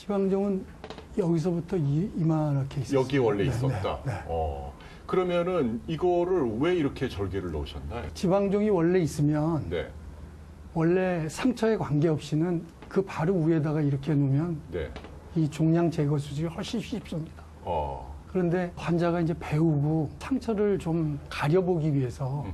지방정은 여기서부터 이만하게 있었어요. 여기 원래 네, 있었다. 네, 네. 그러면은 이거를 왜 이렇게 절개를 넣으셨나요? 지방종이 원래 있으면 네. 원래 상처에 관계없이는 그 바로 위에다가 이렇게 놓으면 네. 이 종양 제거 수술이 훨씬 쉽습니다. 그런데 환자가 이제 배우고 상처를 좀 가려보기 위해서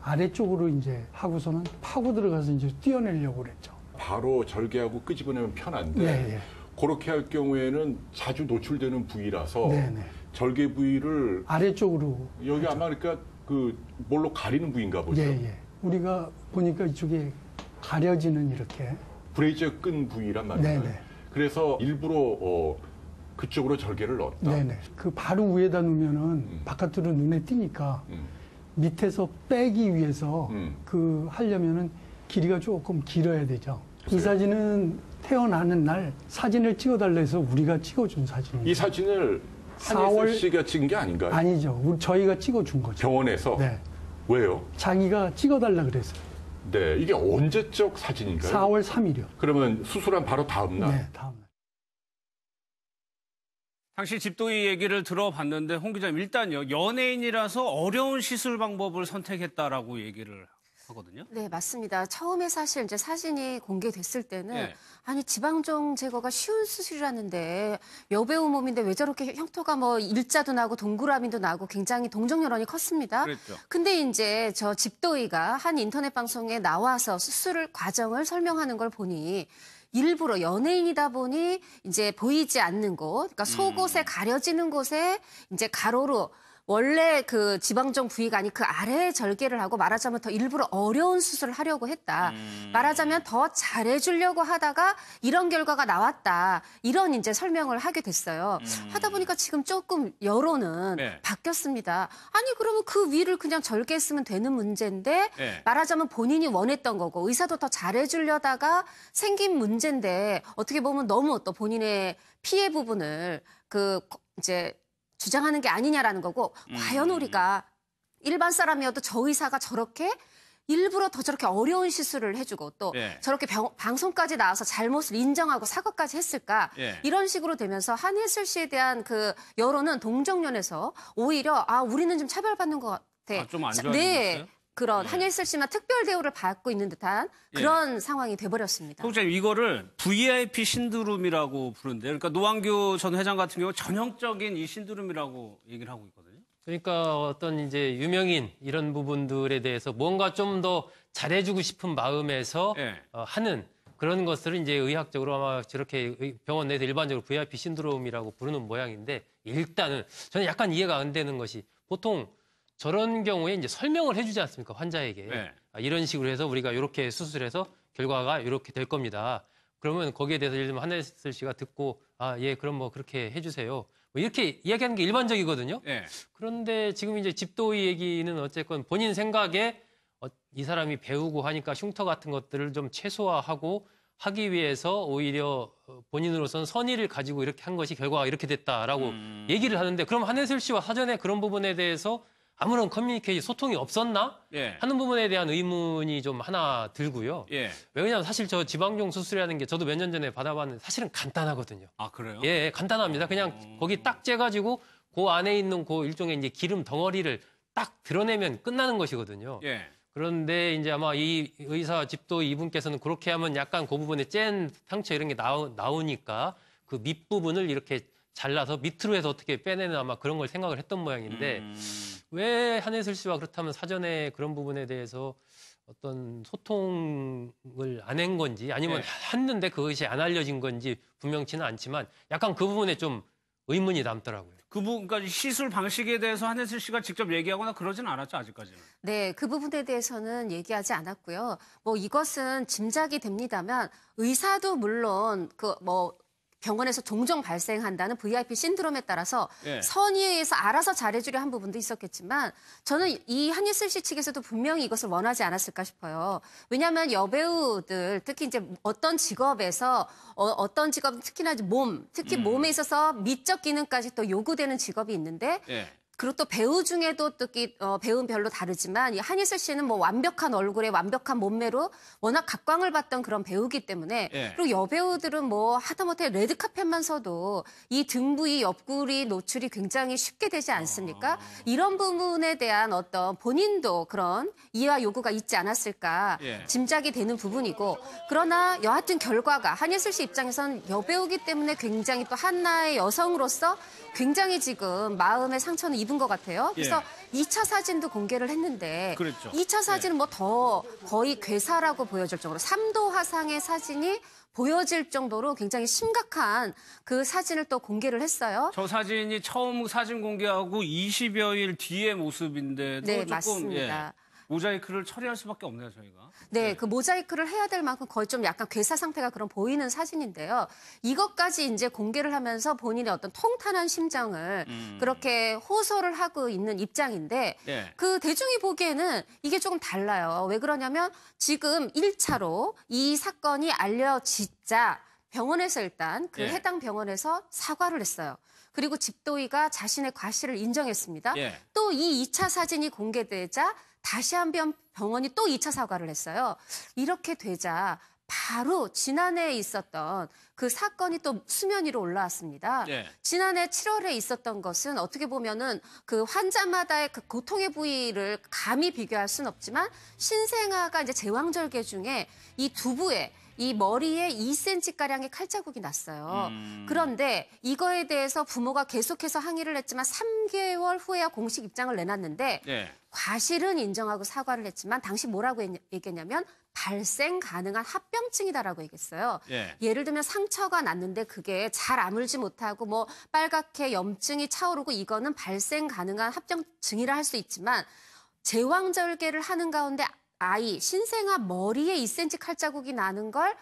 아래쪽으로 이제 하고서는 파고 들어가서 이제 떼어내려고 그랬죠. 바로 절개하고 끄집어내면 편한데 네, 예. 그렇게 할 경우에는 자주 노출되는 부위라서 네, 네. 절개 부위를 아래쪽으로 여기 하죠. 아마 그러니까 그 뭘로 가리는 부위인가 보죠. 예, 예. 우리가 보니까 이쪽에 가려지는 이렇게. 브레이저 끈 부위란 말이에요. 네네. 그래서 일부러 그쪽으로 절개를 넣었다. 네네. 그 바로 위에다 놓으면은 바깥으로 눈에 띄니까 밑에서 빼기 위해서 그 하려면은 길이가 조금 길어야 되죠. 이 사진은 태어나는 날 사진을 찍어달라 해서 우리가 찍어준 사진입니다. 이 사진을 4월 한예슬 씨가 찍은 게 아닌가요? 아니죠. 저희가 찍어준 거죠. 병원에서? 네. 왜요? 자기가 찍어달라 그랬어요. 네. 이게 언제적 사진인가요? 4월 3일이요. 그러면 수술한 바로 다음 날? 네, 다음 날. 당시 집도의 얘기를 들어봤는데 홍 기자님 일단요. 연예인이라서 어려운 시술 방법을 선택했다라고 얘기를 하거든요. 네, 맞습니다. 처음에 사실 이제 사진이 공개됐을 때는 예. 아니 지방종 제거가 쉬운 수술이라는데 여배우 몸인데 왜 저렇게 흉터가 뭐 일자도 나고 동그라미도 나고 굉장히 동정 여론이 컸습니다. 그랬죠. 근데 이제 저 집도의가 한 인터넷 방송에 나와서 수술 과정을 설명하는 걸 보니 일부러 연예인이다 보니 이제 보이지 않는 곳, 그러니까 속옷에 가려지는 곳에 이제 가로로 원래 그 지방종 부위가 아닌 그 아래에 절개를 하고 말하자면 더 일부러 어려운 수술을 하려고 했다. 말하자면 더 잘해주려고 하다가 이런 결과가 나왔다. 이런 이제 설명을 하게 됐어요. 하다 보니까 지금 조금 여론은 네. 바뀌었습니다. 아니 그러면 그 위를 그냥 절개했으면 되는 문제인데 네. 말하자면 본인이 원했던 거고 의사도 더 잘해주려다가 생긴 문제인데 어떻게 보면 너무 또 본인의 피해 부분을 그 이제 주장하는 게 아니냐라는 거고 과연 우리가 일반 사람이어도 저 의사가 저렇게 일부러 더 저렇게 어려운 시술을 해주고 또 예. 저렇게 방송까지 나와서 잘못을 인정하고 사과까지 했을까 예. 이런 식으로 되면서 한예슬 씨에 대한 그 여론은 동정연에서 오히려 우리는 좀 차별받는 것 같아. 좀 안 좋아지고 네. 있어요? 그런 예. 한예슬 씨만 특별 대우를 받고 있는 듯한 그런 상황이 돼버렸습니다. 홍 기자님 이거를 VIP 신드롬이라고 부르는데 그러니까 노환규 전 회장 같은 경우 전형적인 이 신드롬이라고 얘기를 하고 있거든요. 그러니까 어떤 이제 유명인 이런 부분들에 대해서 뭔가 좀 더 잘해주고 싶은 마음에서 예. 하는 그런 것들을 이제 의학적으로 아마 저렇게 병원 내에서 일반적으로 VIP 신드롬이라고 부르는 모양인데 일단은 저는 약간 이해가 안 되는 것이 보통 저런 경우에 이제 설명을 해주지 않습니까 환자에게 네. 이런 식으로 해서 우리가 이렇게 수술해서 결과가 이렇게 될 겁니다. 그러면 거기에 대해서 예를 들면 한예슬 씨가 듣고 예 그럼 뭐 그렇게 해주세요. 뭐 이렇게 이야기하는 게 일반적이거든요. 예. 그런데 지금 이제 집도의 얘기는 어쨌건 본인 생각에 이 사람이 배우고 하니까 흉터 같은 것들을 좀 최소화하고 하기 위해서 오히려 본인으로서는 선의를 가지고 이렇게 한 것이 결과가 이렇게 됐다라고 얘기를 하는데 그럼 한예슬 씨와 사전에 그런 부분에 대해서 아무런 커뮤니케이션, 소통이 없었나? 예. 하는 부분에 대한 의문이 좀 하나 들고요. 예. 왜냐하면 사실 저 지방종 수술이라는 게 저도 몇 년 전에 받아봤는데 사실은 간단하거든요. 아 그래요? 예, 간단합니다. 그냥 거기 딱 째가지고 그 안에 있는 그 일종의 이제 기름 덩어리를 딱 드러내면 끝나는 것이거든요. 예. 그런데 이제 아마 이 의사 집도 이분께서는 그렇게 하면 약간 그 부분에 짠 상처 이런 게 나오니까 그 밑부분을 이렇게 잘라서 밑으로 해서 어떻게 빼내는 아마 그런 걸 생각을 했던 모양인데 왜 한예슬 씨와 그렇다면 사전에 그런 부분에 대해서 어떤 소통을 안 한 건지 아니면 했는데 그것이 안 알려진 건지 분명치는 않지만 약간 그 부분에 좀 의문이 남더라고요. 그러니까 시술 방식에 대해서 한예슬 씨가 직접 얘기하거나 그러진 않았죠 아직까지는. 네, 그 부분에 대해서는 얘기하지 않았고요. 뭐 이것은 짐작이 됩니다만 의사도 물론 병원에서 종종 발생한다는 VIP 신드롬에 따라서 예. 선의에 의해서 알아서 잘해주려 한 부분도 있었겠지만 저는 이 한예슬 씨 측에서도 분명히 이것을 원하지 않았을까 싶어요. 왜냐하면 여배우들 특히 이제 어떤 직업에서 어떤 직업은 특히나 특히 몸에 있어서 미적 기능까지 또 요구되는 직업이 있는데 예. 그리고 또 배우 중에도 배우는 별로 다르지만 이 한예슬 씨는 뭐 완벽한 얼굴에 완벽한 몸매로 워낙 각광을 받던 그런 배우기 때문에 예. 그리고 여배우들은 뭐 하다못해 레드카펫만 서도 이 등 부위 옆구리 노출이 굉장히 쉽게 되지 않습니까? 이런 부분에 대한 어떤 본인도 그런 이해와 요구가 있지 않았을까 예. 짐작이 되는 부분이고 그러나 여하튼 결과가 한예슬 씨 입장에선 여배우기 때문에 굉장히 또 한나의 여성으로서 굉장히 지금 마음의 상처는 입은 것 같아요. 그래서 2차 사진도 공개를 했는데 그랬죠. 2차 사진은 뭐 더 거의 괴사라고 보여질 정도로 3도 화상의 사진이 보여질 정도로 굉장히 심각한 그 사진을 또 공개를 했어요. 저 사진이 처음 사진 공개하고 20여일 뒤의 모습인데도 네, 조금 맞습니다. 모자이크를 처리할 수밖에 없네요, 저희가. 네, 그 모자이크를 해야 될 만큼 거의 좀 약간 괴사 상태가 그런 보이는 사진인데요. 이것까지 이제 공개를 하면서 본인의 어떤 통탄한 심정을 그렇게 호소를 하고 있는 입장인데 네. 그 대중이 보기에는 이게 조금 달라요. 왜 그러냐면 지금 1차로 이 사건이 알려지자 병원에서 일단 그 예. 해당 병원에서 사과를 했어요. 그리고 집도의가 자신의 과실을 인정했습니다. 예. 또 이 2차 사진이 공개되자 다시 한번 병원이 또 2차 사과를 했어요. 이렇게 되자 바로 지난해에 있었던 그 사건이 또 수면 위로 올라왔습니다. 예. 지난해 7월에 있었던 것은 어떻게 보면은 그 환자마다의 그 고통의 부위를 감히 비교할 수는 없지만 신생아가 이제 제왕절개 중에 이 두부에 이 머리에 2cm가량의 칼자국이 났어요. 그런데 이거에 대해서 부모가 계속해서 항의를 했지만 3개월 후에야 공식 입장을 내놨는데 예. 과실은 인정하고 사과를 했지만 당시 뭐라고 얘기했냐면 발생 가능한 합병증이다라고 얘기했어요. 예. 예를 들면 상처가 났는데 그게 잘 아물지 못하고 뭐 빨갛게 염증이 차오르고 이거는 발생 가능한 합병증이라 할 수 있지만 제왕절개를 하는 가운데 아이, 신생아 머리에 2cm 칼자국이 나는 걸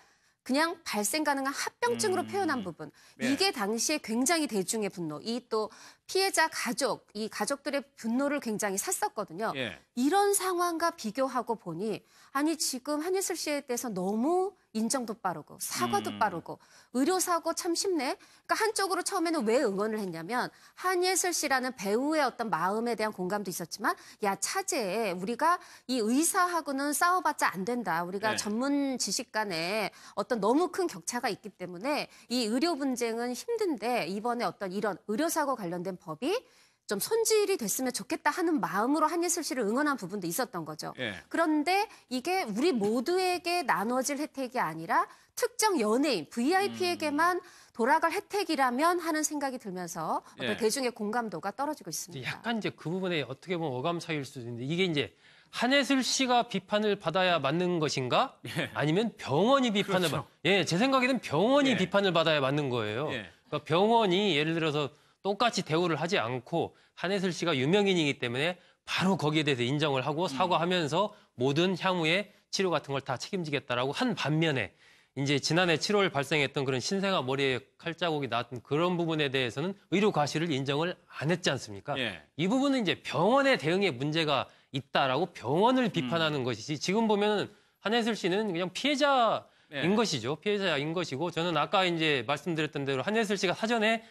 그냥 발생 가능한 합병증으로 표현한 부분. 네. 이게 당시에 굉장히 대중의 분노, 이 또 피해자 가족, 이 가족들의 분노를 굉장히 샀었거든요. 예. 이런 상황과 비교하고 보니 아니 지금 한예슬 씨에 대해서 너무 인정도 빠르고 사과도 빠르고 의료사고 참 쉽네. 그러니까 한쪽으로 처음에는 왜 응원을 했냐면 한예슬 씨라는 배우의 어떤 마음에 대한 공감도 있었지만 야 차제에 우리가 이 의사하고는 싸워봤자 안 된다. 우리가 네. 전문 지식 간에 어떤 너무 큰 격차가 있기 때문에 이 의료 분쟁은 힘든데 이번에 어떤 이런 의료사고 관련된 법이 좀 손질이 됐으면 좋겠다 하는 마음으로 한예슬 씨를 응원한 부분도 있었던 거죠. 예. 그런데 이게 우리 모두에게 나눠질 혜택이 아니라 특정 연예인, VIP에게만 돌아갈 혜택이라면 하는 생각이 들면서 어떤 예. 대중의 공감도가 떨어지고 있습니다. 약간 이제 그 부분에 어떻게 보면 어감 차이일 수도 있는데 이게 이제 한예슬 씨가 비판을 받아야 맞는 것인가? 예. 아니면 병원이 비판을 그렇죠. 예, 제 생각에는 병원이 예. 비판을 받아야 맞는 거예요. 예. 그러니까 병원이 예를 들어서 똑같이 대우를 하지 않고 한예슬 씨가 유명인이기 때문에 바로 거기에 대해서 인정을 하고 사과하면서 모든 향후의 치료 같은 걸 다 책임지겠다라고 한 반면에 이제 지난해 7월 발생했던 그런 신생아 머리에 칼자국이 났던 그런 부분에 대해서는 의료 과실을 인정을 안 했지 않습니까? 예. 이 부분은 이제 병원의 대응에 문제가 있다라고 병원을 비판하는 것이지 지금 보면은 한예슬 씨는 그냥 피해자인 예. 것이죠. 피해자인 것이고 저는 아까 이제 말씀드렸던 대로 한예슬 씨가 사전에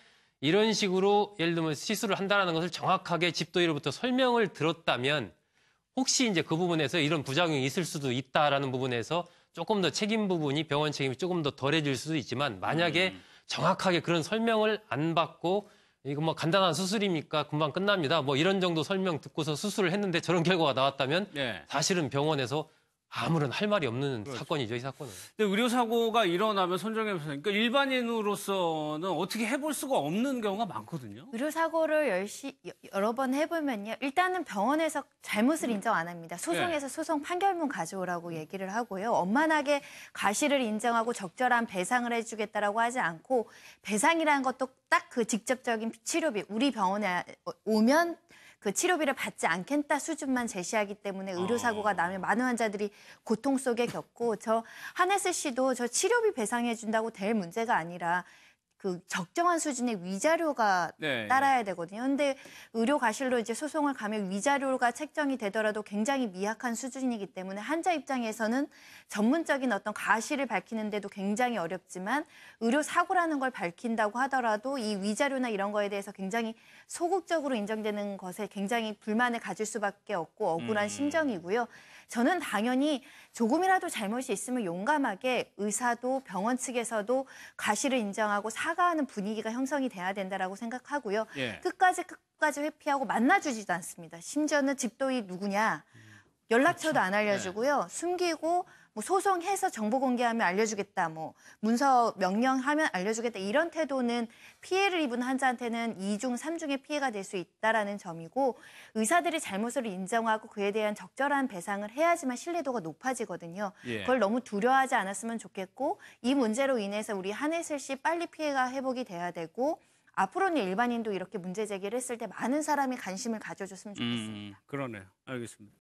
이런 식으로 예를 들면 시술을 한다라는 것을 정확하게 집도의로부터 설명을 들었다면 혹시 이제 그 부분에서 이런 부작용이 있을 수도 있다라는 부분에서 조금 더 책임 부분이 병원 책임이 조금 더 덜해질 수도 있지만 만약에 정확하게 그런 설명을 안 받고 이거 뭐 간단한 수술입니까? 금방 끝납니다. 뭐 이런 정도 설명 듣고서 수술을 했는데 저런 결과가 나왔다면 예. 사실은 병원에서 아무런 할 말이 없는 그렇죠. 사건이죠, 이 사건은. 근데 의료사고가 일어나면 손정혜 변호사님, 그러니까 일반인으로서는 어떻게 해볼 수가 없는 경우가 많거든요. 의료사고를 여러 번 해보면요. 일단은 병원에서 잘못을 인정 안 합니다. 소송에서 소송 판결문 가져오라고 얘기를 하고요. 원만하게 과실을 인정하고 적절한 배상을 해주겠다라고 하지 않고 배상이라는 것도 딱 그 직접적인 치료비, 우리 병원에 오면 그 치료비를 받지 않겠다 수준만 제시하기 때문에 의료사고가 나면 많은 환자들이 고통 속에 겪고 저 한예슬 씨도 저 치료비 배상해 준다고 될 문제가 아니라 그 적정한 수준의 위자료가 네. 따라야 되거든요. 근데 의료 과실로 이제 소송을 가면 위자료가 책정이 되더라도 굉장히 미약한 수준이기 때문에 환자 입장에서는 전문적인 어떤 과실을 밝히는데도 굉장히 어렵지만 의료 사고라는 걸 밝힌다고 하더라도 이 위자료나 이런 거에 대해서 굉장히 소극적으로 인정되는 것에 굉장히 불만을 가질 수밖에 없고 억울한 심정이고요. 저는 당연히 조금이라도 잘못이 있으면 용감하게 의사도 병원 측에서도 과실을 인정하고 사과하는 분위기가 형성이 돼야 된다라고 생각하고요. 예. 끝까지 회피하고 만나주지도 않습니다. 심지어는 집도이 누구냐 연락처도 안 알려주고요. 숨기고 뭐 소송해서 정보 공개하면 알려주겠다, 뭐 문서 명령하면 알려주겠다 이런 태도는 피해를 입은 환자한테는 2중, 3중의 피해가 될 수 있다라는 점이고 의사들이 잘못을 인정하고 그에 대한 적절한 배상을 해야지만 신뢰도가 높아지거든요. 예. 그걸 너무 두려워하지 않았으면 좋겠고 이 문제로 인해서 우리 한혜슬 씨 빨리 피해가 회복이 돼야 되고 앞으로는 일반인도 이렇게 문제 제기를 했을 때 많은 사람이 관심을 가져줬으면 좋겠습니다. 그러네요. 알겠습니다.